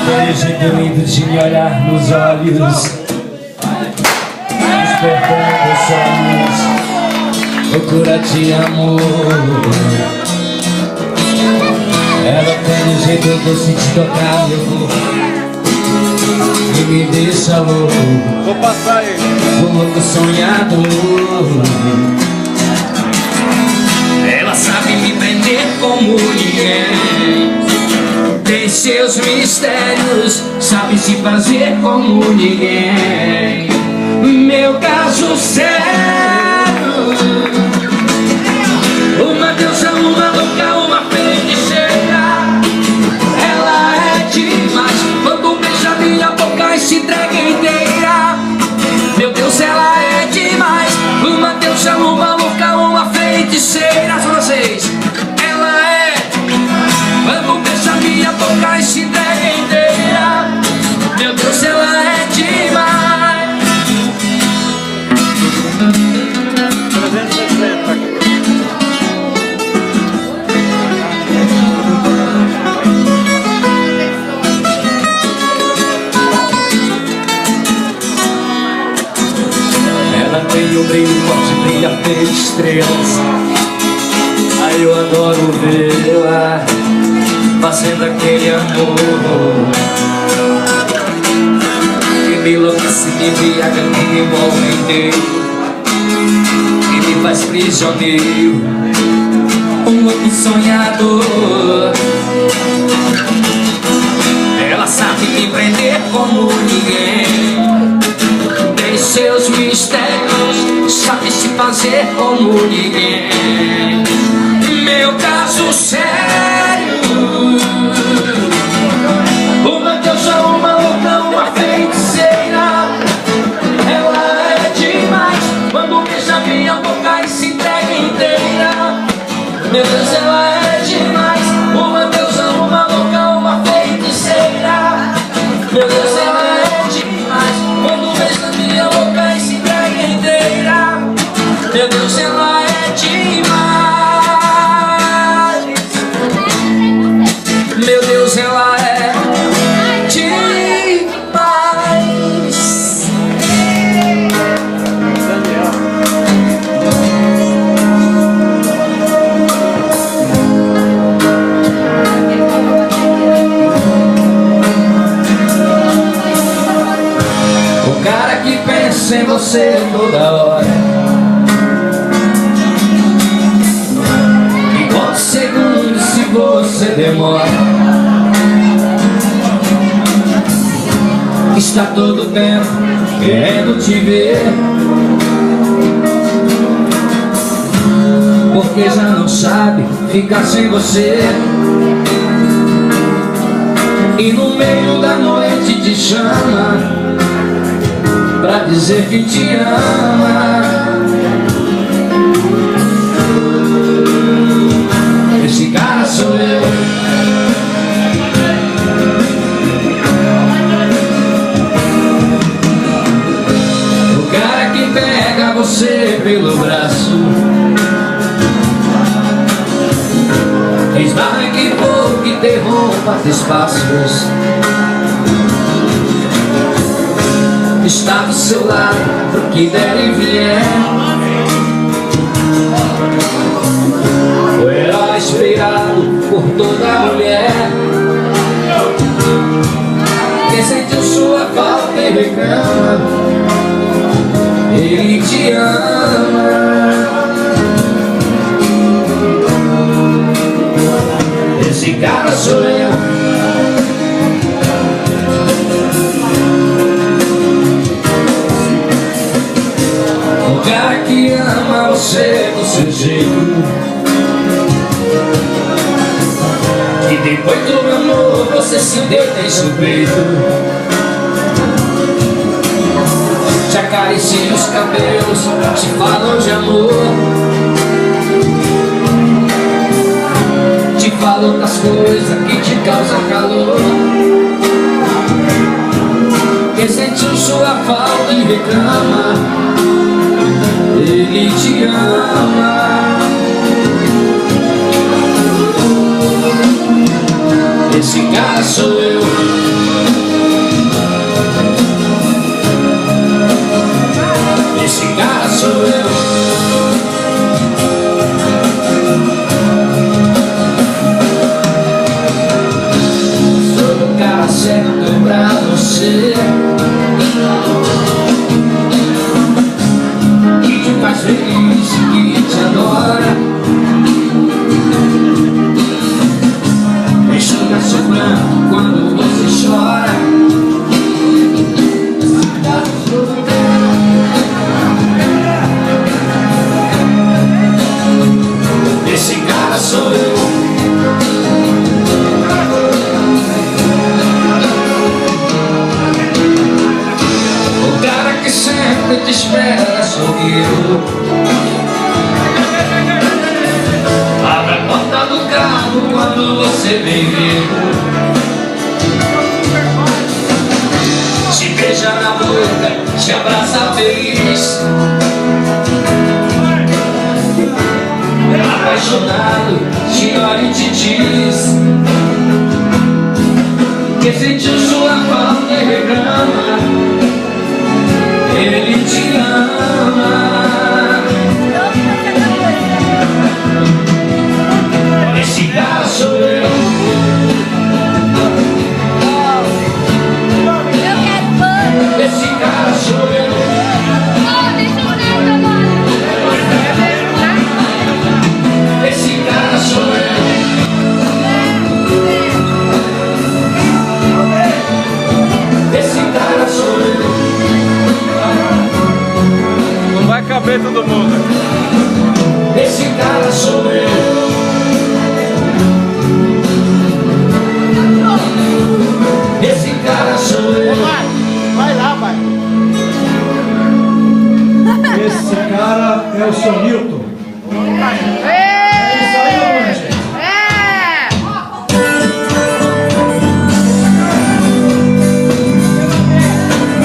Aquele jeito lindo de me olhar nos olhos, despertando os sonhos, loucura de amor. Ela tem um jeito doce de tocar meu corpo e me deixa louco. Vou passar aí. Um louco sonhador. Ela sabe me prender como ninguém, tem seus mistérios, sabe se fazer como ninguém. Meu caso sério, uma deusa, uma louca, uma feiticeira. Ela é demais, quando beija minha boca e se entrega inteira. Meu Deus, ela é demais, uma deusa, uma louca, uma feiticeira. Só vocês. Ela é, quando beija minha boca e se entrega inteira. Meu Deus, ela é demais. 360 aqui. Ela tem o brilho forte, brilha feito estrelas. Aí eu adoro vê-la fazendo aquele amor que me enlouquece, me embriaga, me envolve inteiro e me faz prisioneiro, um louco sonhador. Ela sabe me prender como ninguém, tem seus mistérios, sabe se fazer como ninguém. Meu caso sério, uma deusa, uma louca, uma feiticeira. Ela é demais, quando beija minha boca e se entrega inteira. Meu Deus, ela é demais, uma deusa, uma louca, uma feiticeira. Meu Deus, ela é demais, quando beija minha boca e se entrega inteira. Meu Deus, ela é demais. Meu Deus, ela é demais. O cara que pensa em você toda hora, e conta segundos se você demora. Está todo tempo querendo te ver, porque já não sabe ficar sem você. E no meio da noite te chama pra dizer que te ama. Esse cara sou eu. O cara que pega você pelo braço, esbarra que pouco, interrompa teus passos. Está do seu lado pro que der e vier. O herói esperado por toda mulher. Quem sentiu sua falta e reclama, ele te ama. Esse cara sou eu. O cara que ama você do seu jeito, e depois do amor você se deita em seu peito, te acaricia os cabelos, te falam de amor, te fala outras coisas que te causam calor. Quem sentiu sua falta e reclama, ele te ama. Esse cara sou eu. ser bem-vindo. Te beija na boca, te abraça feliz, apaixonado, te olha e te diz que sentiu sua falta e reclama. Ele te ama. Esse cara sou eu. Esse cara sou eu. Esse cara sou eu. Esse cara sou eu. Não vai caber todo mundo. Esse cara sou eu. Esse cara sou eu. Vai lá, vai. Esse cara é o seu Newton.